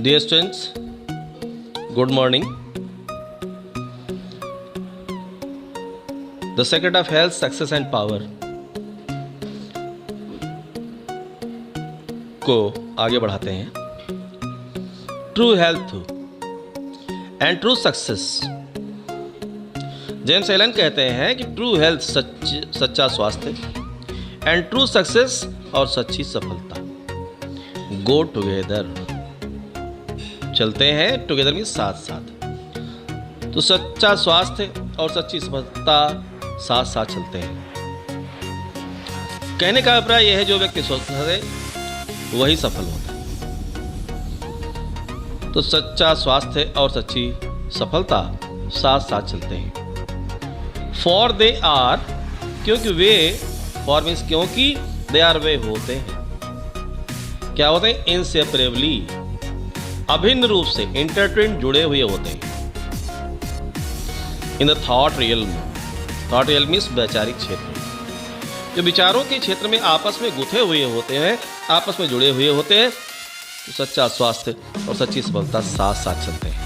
Dear students, good morning. The secret of health, success and power को आगे बढ़ाते हैं. True health and true success. James Allen कहते हैं कि ट्रू हेल्थ सच्चा स्वास्थ्य एंड ट्रू सक्सेस और सच्ची सफलता गो टुगेदर, चलते हैं टुगेदर में साथ साथ. तो सच्चा स्वास्थ्य और सच्ची सफलता साथ साथ चलते हैं. कहने का अभिप्राय यह है, जो व्यक्ति स्वस्थ है वही सफल होता है. तो सच्चा स्वास्थ्य और सच्ची सफलता साथ साथ चलते हैं. फॉर दे आर, क्योंकि वे, फॉर मीन्स क्योंकि, दे आर वे होते हैं. क्या होते हैं? इनसेपरेबली, अभिन्न रूप से, इंटरट्विन्ड, जुड़े हुए होते हैं. In the thought realm, thought realm means वैचारिक क्षेत्र, जो विचारों के क्षेत्र में आपस में गुथे हुए होते हैं, आपस में जुड़े हुए होते हैं. तो सच्चा स्वास्थ्य और सच्ची सफलता साथ साथ चलते हैं.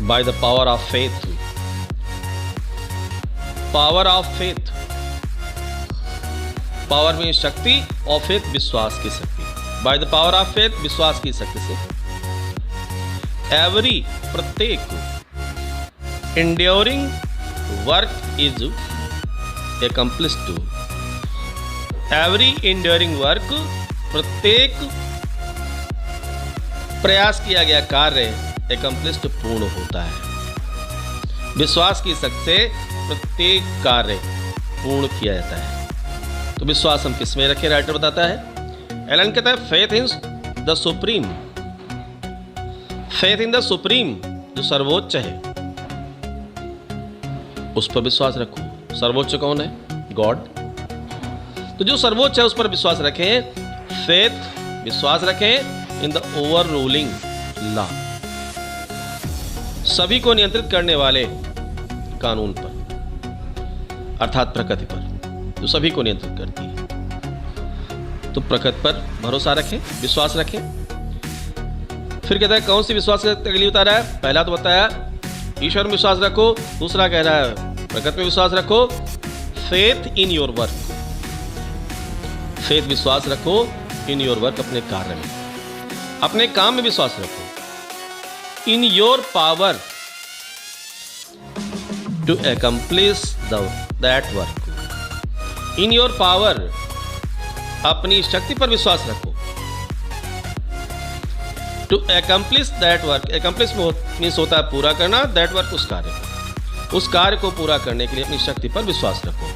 By the power of faith, power of faith, power में शक्ति और faith विश्वास की शक्ति. By the power of faith, विश्वास की शक्ति से every, प्रत्येक, enduring work is accomplished. Every enduring work, प्रत्येक प्रयास किया गया कार्य accomplished, पूर्ण होता है. विश्वास की शक्ति से प्रत्येक कार्य पूर्ण किया जाता है. तो विश्वास हम किस में रखें? राइटर बताता है. एलन कहता है faith in the supreme, faith in the supreme, जो सर्वोच्च है उस पर विश्वास रखो. सर्वोच्च कौन है? गॉड. तो जो सर्वोच्च है उस पर विश्वास रखें. फेथ, विश्वास रखें in the over ruling law, सभी को नियंत्रित करने वाले कानून पर, अर्थात प्रकृति पर, जो सभी को नियंत्रित करती है. तो प्रकृति पर भरोसा रखें, विश्वास रखें. फिर कहता है कौन सी विश्वास के लिए बता रहा है? पहला तो बताया ईश्वर में विश्वास रखो. दूसरा कह रहा है प्रकृति में विश्वास रखो. Faith in your work, faith विश्वास रखो इन योर वर्क, अपने कार्य में, अपने काम में विश्वास रखो. In your power to accomplish that work. In your power, अपनी शक्ति पर विश्वास रखो. To accomplish that work, accomplish means होता है पूरा करना, that work उस कार्य को, उस कार्य को पूरा करने के लिए अपनी शक्ति पर विश्वास रखो.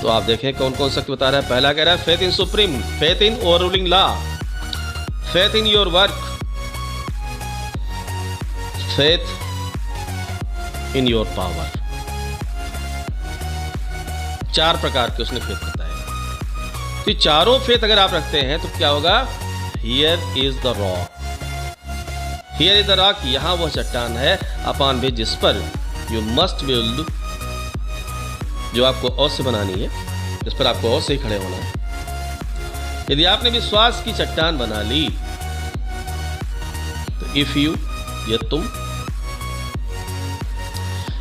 तो आप देखें कौन कौन शक्ति बता रहा है. पहला कह रहा है faith in supreme, faith in over ruling law, faith in your work, faith in your power. चार प्रकार के उसने फेथ बताए. तो चारों फेथ अगर आप रखते हैं तो क्या होगा? Here is the rock, here is the rock, यहां वह चट्टान है, अपॉन भी जिस पर यू मस्ट बिल्ड, जो आपको अवश्य बनानी है, जिस पर आपको अवश्य ही खड़े होना है. यदि आपने विश्वास की चट्टान बना ली तो इफ यू, ये तुम,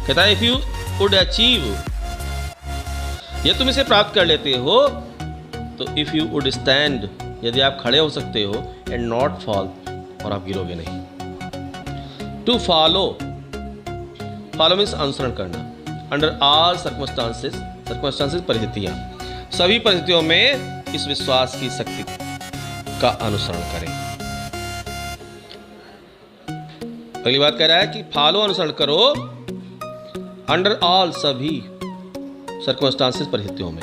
कहता है इफ यू वुड अचीव, ये तुम इसे प्राप्त कर लेते हो. तो इफ यू वुड स्टैंड, यदि आप खड़े हो सकते हो, एंड नॉट फॉल, और आप गिरोगे नहीं. टू फॉलो, फॉलो मीन्स अनुसरण करना. अंडर ऑल सर्कमस्टांसेस, सर्कमस्टांसेस परिस्थितियां, सभी परिस्थितियों में इस विश्वास की शक्ति का अनुसरण करें. अगली बात कह रहा है कि फॉलो, अनुसरण करो, अंडर ऑल, सभी सर्कमस्टांसेस, परिस्थितियों में,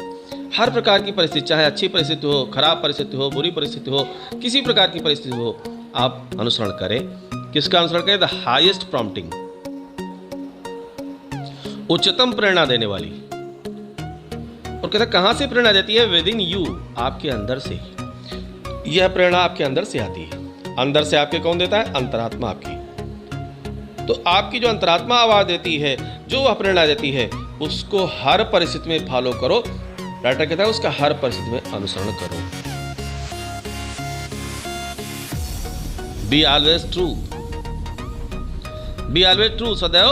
हर प्रकार की परिस्थिति, चाहे अच्छी परिस्थिति हो, खराब परिस्थिति हो, बुरी परिस्थिति हो, किसी प्रकार की परिस्थिति हो, आप अनुसरण करें. किसका अनुसरण करें? द हाईएस्ट प्रॉम्प्टिंग, उच्चतम प्रेरणा देने वाली. और कहता कहां से प्रेरणा देती है? विद इन यू, आपके अंदर से. यह प्रेरणा आपके अंदर से आती है. अंदर से आपके कौन देता है? अंतरात्मा आपकी. तो आपकी जो अंतरात्मा आवाज देती है, जो वह प्रेरणा देती है, उसको हर परिस्थिति में फॉलो करो. राइटर कहता है उसका हर परिस्थिति में अनुसरण करो. Be always true, be always true, सदैव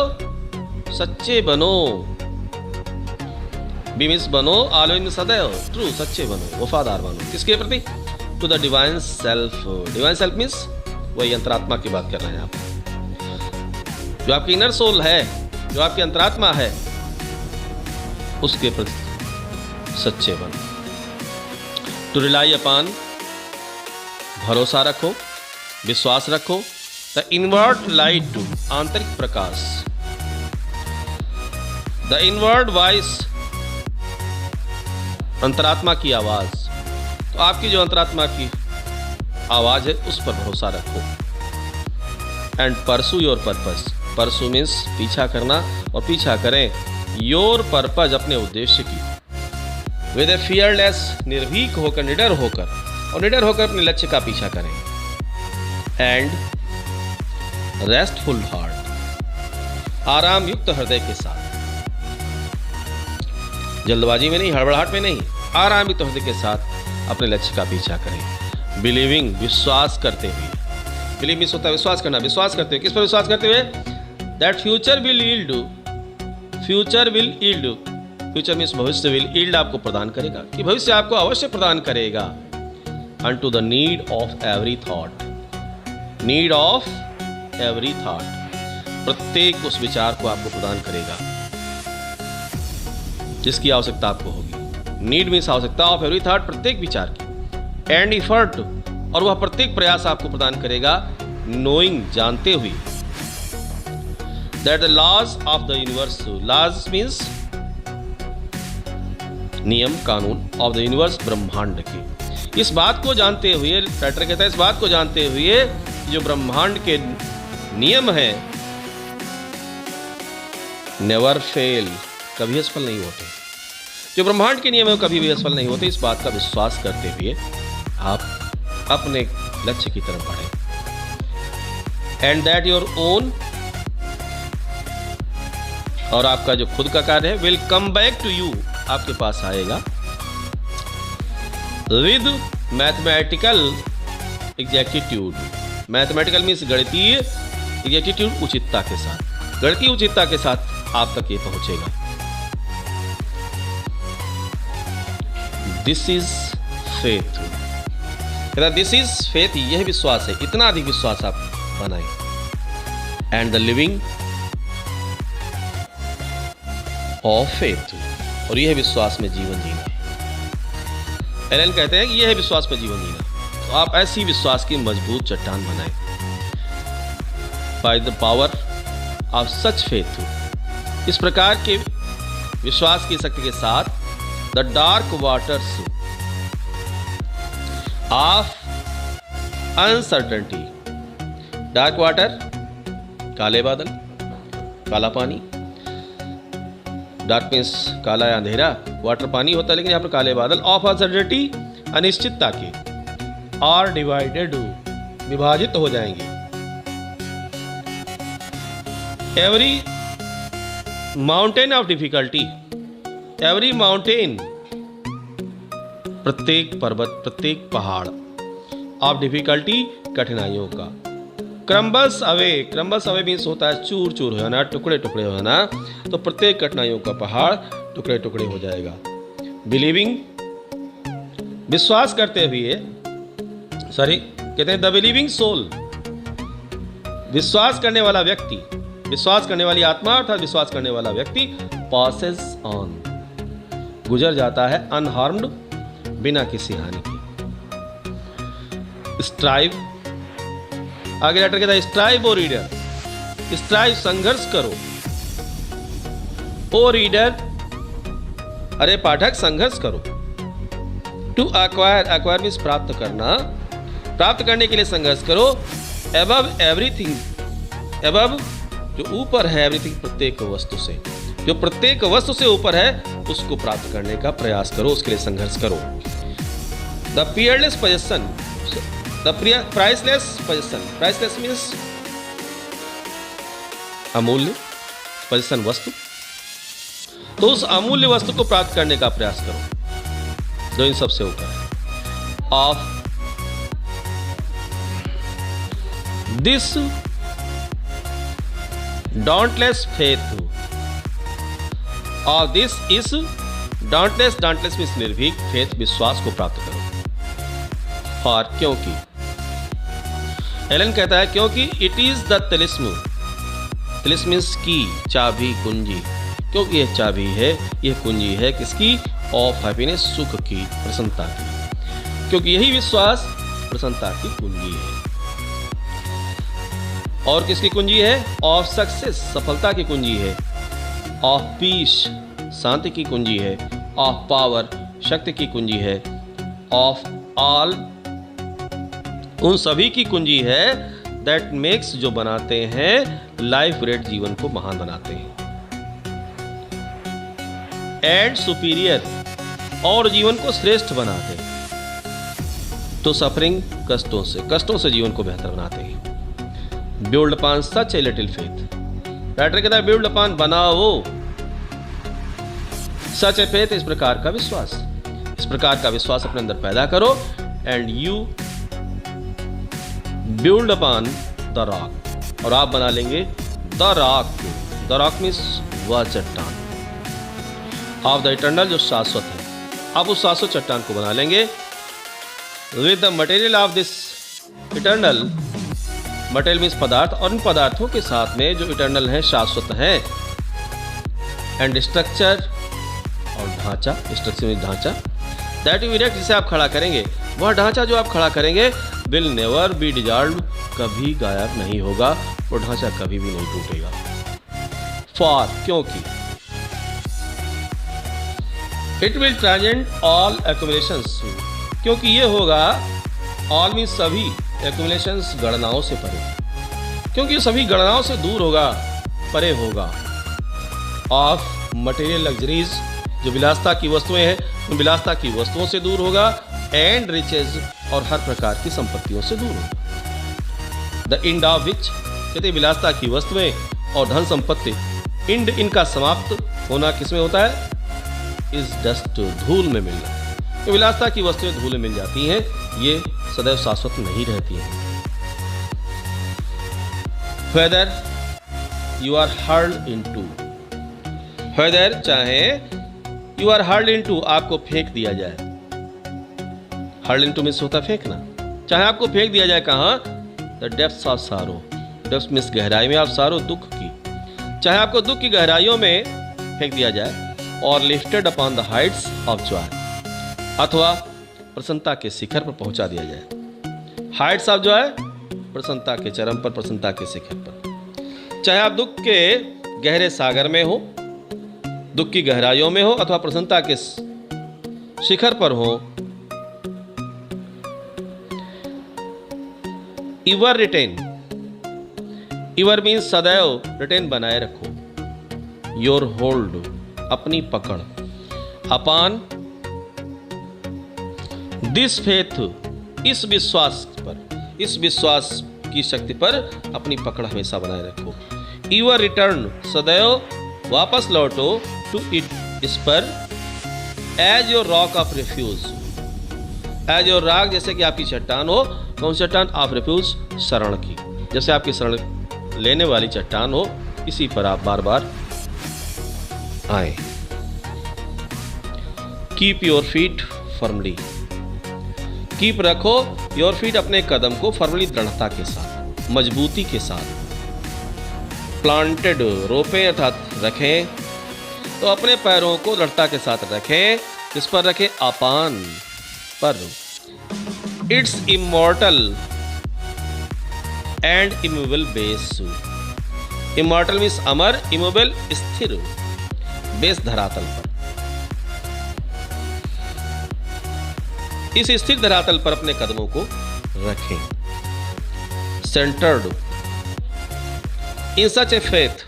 सच्चे बनो। बी मीन्स बनो, ऑलवेज मीन्स सदैव, ट्रू सच्चे बनो, वफादार बनो। किसके प्रति? To the divine self. Divine self means वही अंतरात्मा की बात कर रहे हैं आप, जो आपकी इनर सोल है, जो आपकी अंतरात्मा है, उसके प्रति सच्चे बनो। टू रिलाई अपॉन, भरोसा रखो, विश्वास रखो। द इनवर्ड लाइट, आंतरिक प्रकाश। द इनवर्ड वॉइस, अंतरात्मा की आवाज। तो आपकी जो अंतरात्मा की आवाज है उस पर भरोसा रखो। And pursue your purpose, pursue means पीछा करना, और पीछा करें योर पर्पस, अपने उद्देश्य की। विद ए फियरलेस, निर्भीक होकर, निडर होकर, और निडर होकर अपने लक्ष्य का पीछा करें। एंड रेस्टफुल हार्ट, आराम युक्त हृदय के साथ, जल्दबाजी में नहीं, हड़बड़ाहट में नहीं, आराम युक्त हृदय के साथ अपने लक्ष्य का पीछा करें। बिलीविंग, विश्वास करते हुए। बिलीव मीन्स होता है विश्वास करना, विश्वास करते हुए। किस पर विश्वास करते हुए? That future will yield, future will yield, future means भविष्य विल यील्ड, आपको प्रदान करेगा, कि भविष्य आपको अवश्य प्रदान करेगा। Unto the need of every thought, need of every thought, प्रत्येक उस विचार को आपको प्रदान करेगा जिसकी आवश्यकता आपको होगी। नीड मीन्स आवश्यकता, ऑफ एवरी थॉट, प्रत्येक विचार की। एंड इफर्ट, और वह प्रत्येक प्रयास आपको प्रदान करेगा, नोइंग, जानते हुए, that the laws of the universe, laws means नियम, कानून, ऑफ द यूनिवर्स, ब्रह्मांड के। इस बात को जानते हुए, राइटर कहता है, इस बात को जानते हुए जो ब्रह्मांड के नियम हैं नेवर फेल, कभी असफल नहीं होते। जो ब्रह्मांड के नियम है वो कभी भी असफल नहीं होते। इस बात का विश्वास करते हुए आप अपने लक्ष्य की तरफ बढ़ें। एंड दैट योर ओन, और आपका जो खुद का कार्य है, will come back to you, आपके पास आएगा, with mathematical exactitude. Mathematical means गणितीय, एग्जैक्टिट्यूड उचितता के साथ, गणितीय उचितता के साथ आप तक ये पहुंचेगा। This is faith, this is faith, यह विश्वास है, इतना अधिक विश्वास आप बनाएं। And the living of faith, और यह विश्वास में जीवन जीना। एलन कहते हैं कि यह है विश्वास में जीवन जीना। तो आप ऐसी विश्वास की मजबूत चट्टान बनाएं by the power of such faith. इस प्रकार के विश्वास की शक्ति के साथ the dark waters of uncertainty, dark water, काले बादल, काला पानी, डार्क मीन्स काला या अंधेरा, वाटर पानी होता है, लेकिन यहाँ पर काले बादल, ऑफ अनसर्टेनिटी, अनिश्चितता के, आर डिवाइडेड, विभाजित हो जाएंगे। Every mountain of difficulty, every mountain, प्रत्येक पर्वत, प्रत्येक पहाड़, ऑफ डिफिकल्टी, कठिनाइयों का, crumbles away, crumbles away means होता है चूर चूर हो जाना, टुकड़े टुकड़े हो जाना। तो प्रत्येक कठिनाइयों का पहाड़ टुकड़े टुकड़े हो जाएगा। बिलीविंग, विश्वास करते हुए, कहते हैं द बिलीविंग सोल, विश्वास करने वाला व्यक्ति, विश्वास करने वाली आत्मा अर्थात विश्वास करने वाला व्यक्ति, पासेस ऑन, गुजर जाता है, अनहार्म्ड, बिना किसी हानि के। स्ट्राइव, आगे लेटर कहता है स्ट्राइव ओ रीडर, स्ट्राइव संघर्ष करो, ओ रीडर, अरे पाठक संघर्ष करो। टू एक्वायर, एक्वायर मीन्स प्राप्त करना, प्राप्त करने के लिए संघर्ष करो। एबव एवरीथिंग, एबव जो ऊपर है, एवरीथिंग प्रत्येक वस्तु से, जो प्रत्येक वस्तु से ऊपर है उसको प्राप्त करने का प्रयास करो, उसके लिए संघर्ष करो। The peerless possession, the priceless possession, priceless means अमूल्य, पोजेशन वस्तु, तो उस अमूल्य वस्तु को प्राप्त करने का प्रयास करो जो इन सबसे ऊपर है। ऑफ दिस dauntless faith और दिस इस dauntless मीन्स निर्भीक, फेथ विश्वास को प्राप्त करो। और क्योंकि एलन कहता है क्योंकि it is the Tilism, Tilism means की, चाबी, कुंजी, क्योंक't यह चाबी है, यह कुंजी है किसकी? ऑफ हैप्पीनेस, सुख की, प्रसन्नता की, क्योंकि यही विश्वास प्रसन्नता की कुंजी है। और किसकी कुंजी है? ऑफ सक्सेस, सफलता की कुंजी है। ऑफ पीस, शांति की कुंजी है। ऑफ पावर, शक्ति की कुंजी है। ऑफ ऑल, उन सभी की कुंजी है दैट मेक्स, जो बनाते हैं लाइफ ग्रेट, जीवन को महान बनाते हैं। एंड सुपीरियर, और जीवन को श्रेष्ठ बनाते हैं। तो सफरिंग, कष्टों से जीवन को बेहतर बनाते हैं। Build upon such a little faith, writer कहता है बिल्ड अपॉन, बनाओ, सच ए फेथ, इस प्रकार का विश्वास, इस प्रकार का विश्वास अपने अंदर पैदा करो। And you build upon the rock, और आप बना लेंगे the rock, the rock means वह चट्टान, ऑफ द इटर्नल, जो शाश्वत है। आप उस शाश्वत चट्टान को बना लेंगे with the material of this eternal, material means पदार्थ, और इन पदार्थों के साथ में जो इटर्नल हैं, शाश्वत हैं। एंड स्ट्रक्चर, और ढांचा, स्ट्रक्चर मीन्स ढांचा, दैट यू इरेक्ट, जिसे आप खड़ा करेंगे, वह ढांचा जो आप खड़ा करेंगे विल नेवर बी डिजॉल्व, कभी गायब नहीं होगा, वो ढांचा कभी भी नहीं टूटेगा। फॉर, क्योंकि इट विल ट्रांसेंड ऑल एक्युमुलेशंस, क्योंकि ये होगा, ऑल मीन्स सभी, एक्युमुलेशंस गणनाओं से परे, क्योंकि सभी गणनाओं से दूर होगा, परे होगा। ऑफ मटेरियल लग्जरीज, जो विलासता की वस्तुएं हैं, उन विलासता की वस्तुओं से दूर होगा। एंड रिचेज, और हर प्रकार की संपत्तियों से दूर होगा। द इंड ऑफ विच, कहते विलासता की वस्तुएं और धन संपत्ति, इंड, इनका समाप्त होना किसमें होता है? इस डस्ट, धूल में मिलना। तो विलासता की वस्तुएं धूल में मिल जाती हैं, ये सदैव शाश्वत नहीं रहती हैं। Whether you are hurled into, whether चाहे यू आर हर्ल्ड इनटू, आपको फेंक दिया जाए, हर्ल्ड इनटू मीन्स होता फेंकना, चाहे आपको फेंक दिया जाए कहाँ? द डेप्थ्स ऑफ सारो, डेप्थ्स मीन्स गहराई में, आप सारो, दुख की, चाहे आपको दुख की गहराइयों में फेंक दिया जाए। और lifted upon the Heights of Joy, अथवा प्रसन्नता के शिखर पर पहुंचा दिया जाए। हाइट्स ऑफ जॉय, प्रसन्नता के चरम पर, प्रसन्नता के शिखर पर। चाहे आप दुख के गहरे सागर में हो, दुख की गहराइयों में हो, अथवा प्रसन्नता के शिखर पर हो। इवर रिटेन, इवर मीन्स सदैव, रिटेन बनाए रखो। योर होल्ड, अपनी पकड़। अपॉन दिस फेथ, इस विश्वास पर, इस विश्वास की शक्ति पर अपनी पकड़ हमेशा बनाए रखो। इवर रिटर्न, सदैव वापस लौटो, टू इट, इस पर। As your rock of refuge, as your rock, जैसे कि आपकी चट्टान हो। कौन चट्टान? ऑफ रिफ्यूज, शरण की, जैसे आपकी शरण लेने वाली चट्टान हो, इसी पर आप बार बार आए। Keep your feet firmly, keep रखो योर फीट, अपने कदम को, फर्मली, दृढ़ता के साथ, मजबूती के साथ। प्लांटेड, रोपे अर्थात रखें, तो अपने पैरों को दृढ़ता के साथ रखें। किस पर रखें? अपान पर। It's immortal and immovable base, immortal means Amar, immovable स्थिर, बेस धरातल पर। इस स्थिर धरातल पर अपने कदमों को रखें। Centred in such a faith,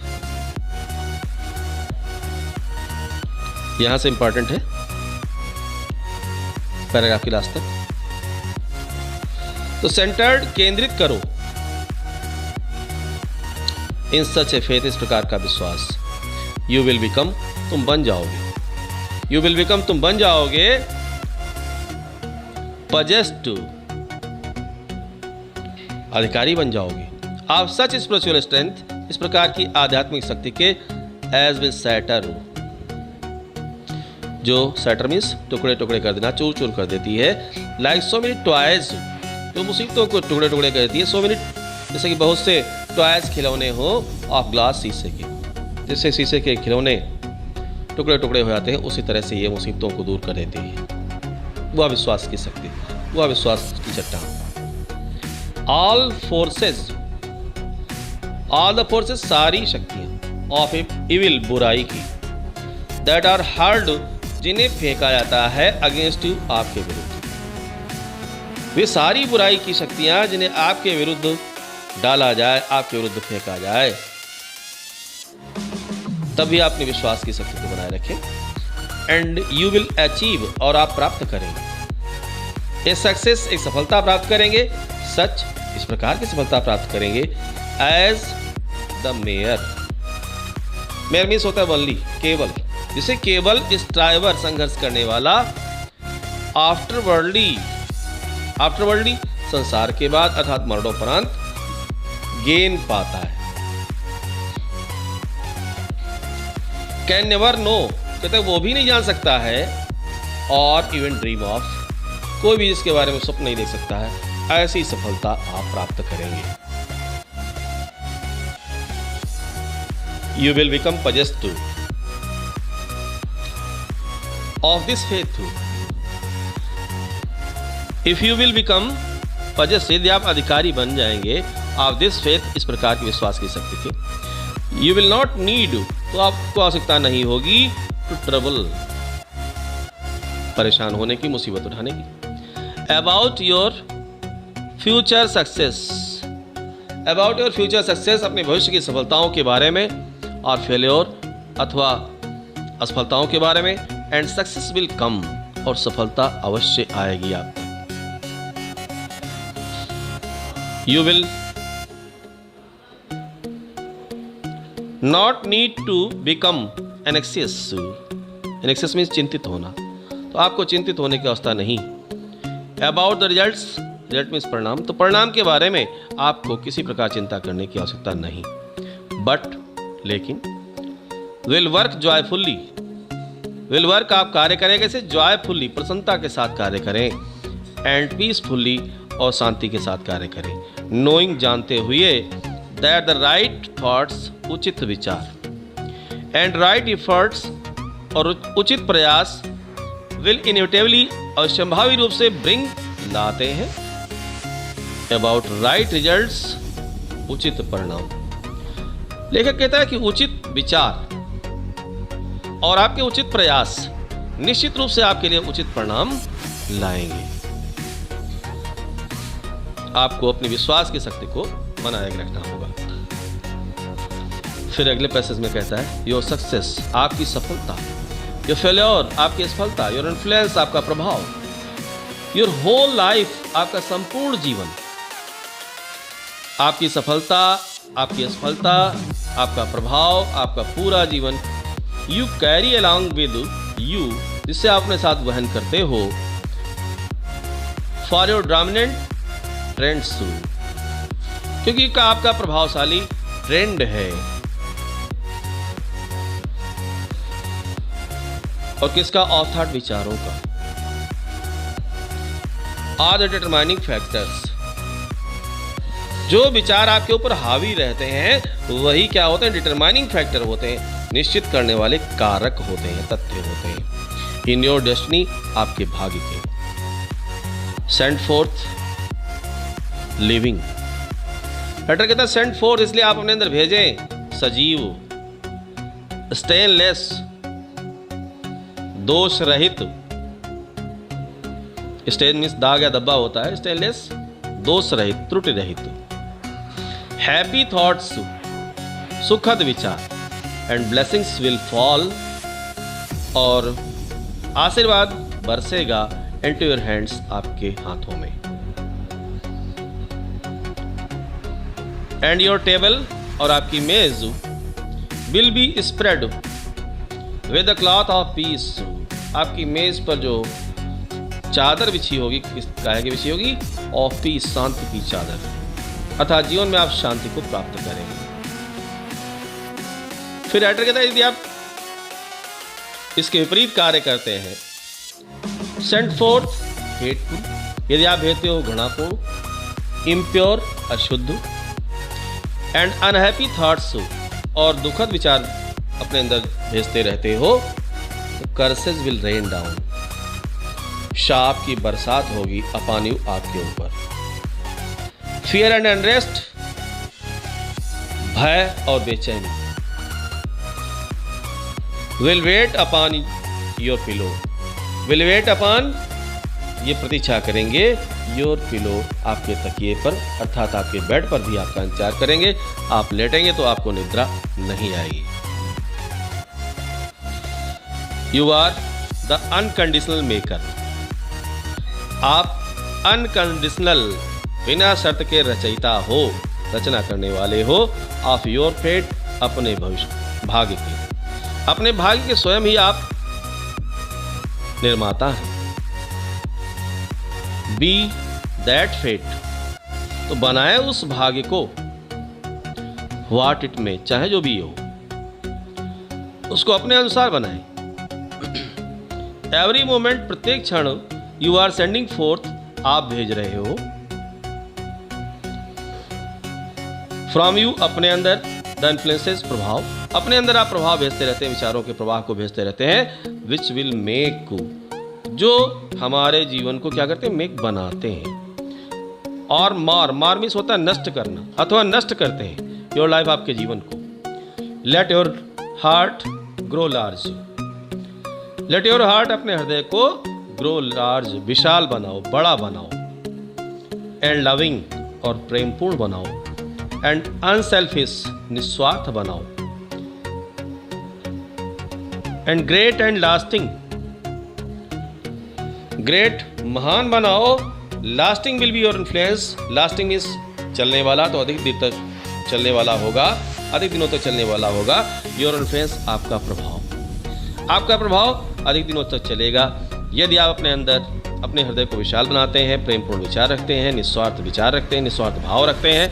यहां से इंपॉर्टेंट है पैराग्राफ की लास्ट तक। तो सेंटर्ड, केंद्रित करो। इन सच ए फेथ, इस प्रकार का विश्वास। यू विल बिकम, तुम बन जाओगे। यू विल बिकम, तुम बन जाओगे। पजेस्ट, अधिकारी बन जाओगे। ऑफ सच स्पिरिचुअल स्ट्रेंथ, इस प्रकार की आध्यात्मिक शक्ति के, एज विद सैटर, जो सैटर मीन्स टुकड़े टुकड़े कर देना, चूर चूर कर देती है, लाइक सो मेनी टॉयज, जो मुसीबतों को टुकड़े टुकड़े कर देती है, सो मेनी, जैसे कि बहुत से टॉयज खिलौने हो ऑफ ग्लास, शीशे के, जैसे शीशे के खिलौने टुकड़े टुकड़े हो जाते हैं, उसी तरह से ये मुसीबतों को दूर कर देती है। वह विश्वास की शक्ति, वह विश्वास की चट्टान। All forces, all the forces, सारी शक्तियां, ऑफ इविल, बुराई की, दैट आर हर्ड, जिन्हें फेंका जाता है, अगेंस्ट यू, आपके विरुद्ध, वे सारी बुराई की शक्तियां जिन्हें आपके विरुद्ध डाला जाए, आपके विरुद्ध फेंका जाए, तभी आप अपने विश्वास की शक्ति को बनाए रखें। एंड यू विल अचीव, और आप प्राप्त करेंगे, ए सक्सेस, एक सफलता प्राप्त करेंगे, सच, इस प्रकार की सफलता प्राप्त करेंगे, as the mayor, mayor means होता है ओनली, केवल, जिसे केवल स्ट्राइवर, संघर्ष करने वाला, आफ्टरवर्ल्डली, आफ्टरवर्ल्डली संसार के बाद अर्थात मरणोपरांत, गेन पाता है। कैन नेवर नो, कहते वो भी नहीं जान सकता है, और इवन ड्रीम ऑफ, कोई भी इसके बारे में स्वप्न नहीं देख सकता है, ऐसी सफलता आप प्राप्त करेंगे। You will become possessed of this faith. If you will become possessed, यदि आप अधिकारी बन जाएंगे, of this faith, इस प्रकार के विश्वास की शक्ति के, you will not need, तो आपको आवश्यकता नहीं होगी, to trouble, परेशान होने की, मुसीबत उठाने की, about your future success, about your future success, अपने भविष्य की सफलताओं के बारे में, और फेल्योर अथवा असफलताओं के बारे में, एंड सक्सेस विल कम, और सफलता अवश्य आएगी आप तक। You will not need to become anxious, anxious means चिंतित होना, तो आपको चिंतित होने की अवस्था नहीं। About the results, result means परिणाम, तो परिणाम के बारे में आपको किसी प्रकार चिंता करने की आवश्यकता नहीं। बट, लेकिन, विल वर्क जॉयफुल्ली, विल वर्क, आप कार्य करें कैसे, जॉयफुल्ली, प्रसन्नता के साथ कार्य करें, एंड पीसफुल्ली, और शांति के साथ कार्य करें, नोइंग, जानते हुए, दैट द राइट थॉट्स, उचित विचार, एंड राइट एफर्ट्स, और उचित प्रयास, विल इनविटेबली, और संभावी रूप से, ब्रिंग, लाते हैं, अबाउट राइट रिजल्ट्स, उचित परिणाम। लेखक कहता है कि उचित विचार और आपके उचित प्रयास निश्चित रूप से आपके लिए उचित परिणाम लाएंगे। आपको अपने विश्वास की शक्ति को बनाए रखना होगा। फिर अगले पैसेज में कहता है, योर सक्सेस, आपकी सफलता, योर फेल्योर, आपकी असफलता, योर इन्फ्लुएंस, आपका प्रभाव, योर होल लाइफ, आपका संपूर्ण जीवन, आपकी सफलता, आपकी असफलता, आपका प्रभाव, आपका पूरा जीवन, you carry along with you, जिससे आप अपने साथ वहन करते हो, फॉर योर डोमिनेंट ट्रेंड्स, क्योंकि आपका प्रभावशाली ट्रेंड है। और किसका, ऑफ थॉट, विचारों का, आर द डिटरमाइनिंग फैक्टर्स, जो विचार आपके ऊपर हावी रहते हैं वही क्या होते हैं, डिटरमाइनिंग फैक्टर होते हैं, निश्चित करने वाले कारक होते हैं, तथ्य होते हैं, इन योर डेस्टिनी, आपके भाग्य के। सेंड फोर्थ, लिविंग, लेटर कहता है सेंड फोर्थ, इसलिए आप अपने अंदर भेजें, सजीव, स्टेनलेस, दोष रहित, स्टेन मीन्स दाग या धब्बा होता है, स्टेनलेस, दोष रहित, त्रुटि रहित, हैप्पी थॉट्स, सुखद विचार, एंड ब्लेसिंग्स विल फॉल, और आशीर्वाद बरसेगा, इनटू योर हैंड्स, आपके हाथों में, एंड योर टेबल, और आपकी मेज, will be spread with the cloth of peace, आपकी मेज पर जो चादर बिछी होगी, किस काहे की बिछी होगी, ऑफ पीस, शांति की चादर, अर्थात जीवन में आप शांति को प्राप्त करेंगे। फिर राइटर कहता है यदि आप इसके विपरीत कार्य करते हैं, सेंड फोर्थ हेटफुल, यदि आप भेजते हो घृणापूर्ण, इम्प्योर अशुद्ध, एंड अनहैप्पी थॉट्स और दुखद विचार अपने अंदर भेजते रहते हो, तो कर्सेस विल रेन डाउन, शाप की बरसात होगी अपॉन यू, आपके ऊपर। फियर एंड अनरेस्ट, भय और बेचैनी, will weight upon your pillow, will weight upon, ये प्रतीक्षा करेंगे, योर पिलो, आपके तकिए पर, अर्थात आपके बेड पर भी आपका इंतजार करेंगे। आप लेटेंगे तो आपको निद्रा नहीं आएगी। You are the unconditional maker, आप अनकंडीशनल, बिना शर्त के रचयिता हो, रचना करने वाले हो, ऑफ योर फेट, अपने भविष्य भाग्य के, अपने भाग्य के स्वयं ही आप निर्माता हैं। बी दैट फेट, तो बनाए उस भाग्य को, व्हाट इट में, चाहे जो भी हो, उसको अपने अनुसार बनाए। एवरी मोमेंट, प्रत्येक क्षण, यू आर सेंडिंग फोर्थ, आप भेज रहे हो, फ्रॉम यू, अपने अंदर, द इन्फ्लुएंसेस, प्रभाव, अपने अंदर आप प्रभाव भेजते रहते हैं, विचारों के प्रवाह को भेजते रहते हैं, विच विल मेक, जो हमारे जीवन को क्या करते हैं, मेक, बनाते हैं। और मार मीन्स होता है नष्ट करना, अथवा नष्ट करते हैं योर लाइफ, आपके जीवन को। Let your heart grow large, let your heart, अपने हृदय को, ग्रो लार्ज, विशाल बनाओ, बड़ा बनाओ, एंड लविंग, और प्रेमपूर्ण बनाओ, एंड अनसेल्फिश, निस्वार्थ बनाओ, and great and lasting, great, महान बनाओ, lasting will be your influence, lasting means चलने वाला, तो अधिक देर तक चलने वाला होगा, अधिक दिनों तक चलने वाला होगा। योर इन्फ्लुएंस, आपका प्रभाव, आपका प्रभाव अधिक दिनों तक चलेगा यदि आप अपने अंदर, अपने हृदय को विशाल बनाते हैं, प्रेमपूर्ण विचार रखते हैं, निस्वार्थ विचार रखते हैं, निस्वार्थ भाव रखते हैं,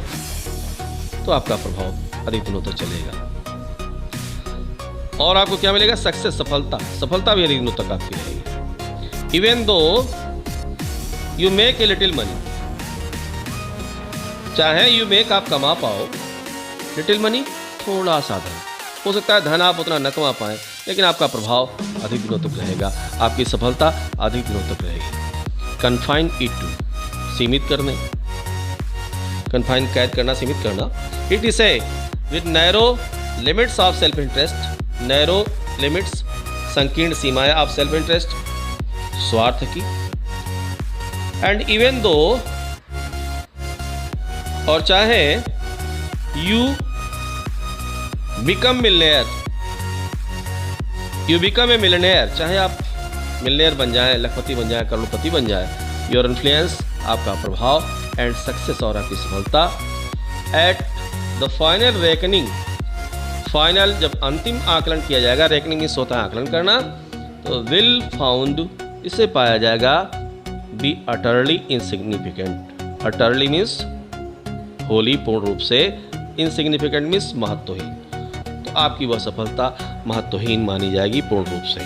तो आपका प्रभाव अधिक दिनों तक चलेगा। और आपको क्या मिलेगा, सक्सेस, सफलता, सफलता भी अधिक दिनों तक आपकी रहेगी। Even though you make a little money, चाहे यू मेक, आप कमा पाओ, लिटिल मनी, थोड़ा सा धन, हो सकता है धन आप उतना न कमा पाए, लेकिन आपका प्रभाव अधिक दिनों तक रहेगा, आपकी सफलता अधिक दिनों तक रहेगी। कन्फाइन इट टू, सीमित करने, कन्फाइन, कैद करना, सीमित करना। It is a with narrow limits of self interest, narrow limits, संकीर्ण सीमाएं ऑफ सेल्फ इंटरेस्ट, स्वार्थ की। एंड इवन दो, और चाहे you become millionaire, you become a millionaire, चाहे आप मिलनेयर बन जाए, लखपति बन जाए, करोड़पति बन जाए, योर इन्फ्लुएंस, आपका प्रभाव, एंड सक्सेस, और आपकी सफलता। At the final reckoning, final, जब अंतिम आकलन किया जाएगा, रेकनिंग इस होता है आकलन करना, तो विल फाउंड, इसे पाया जाएगा, be utterly insignificant, utterly means wholly, पूर्ण रूप से, इनसिग्निफिकेंट मीन्स महत्वहीन, तो आपकी वह सफलता महत्वहीन मानी जाएगी पूर्ण रूप से।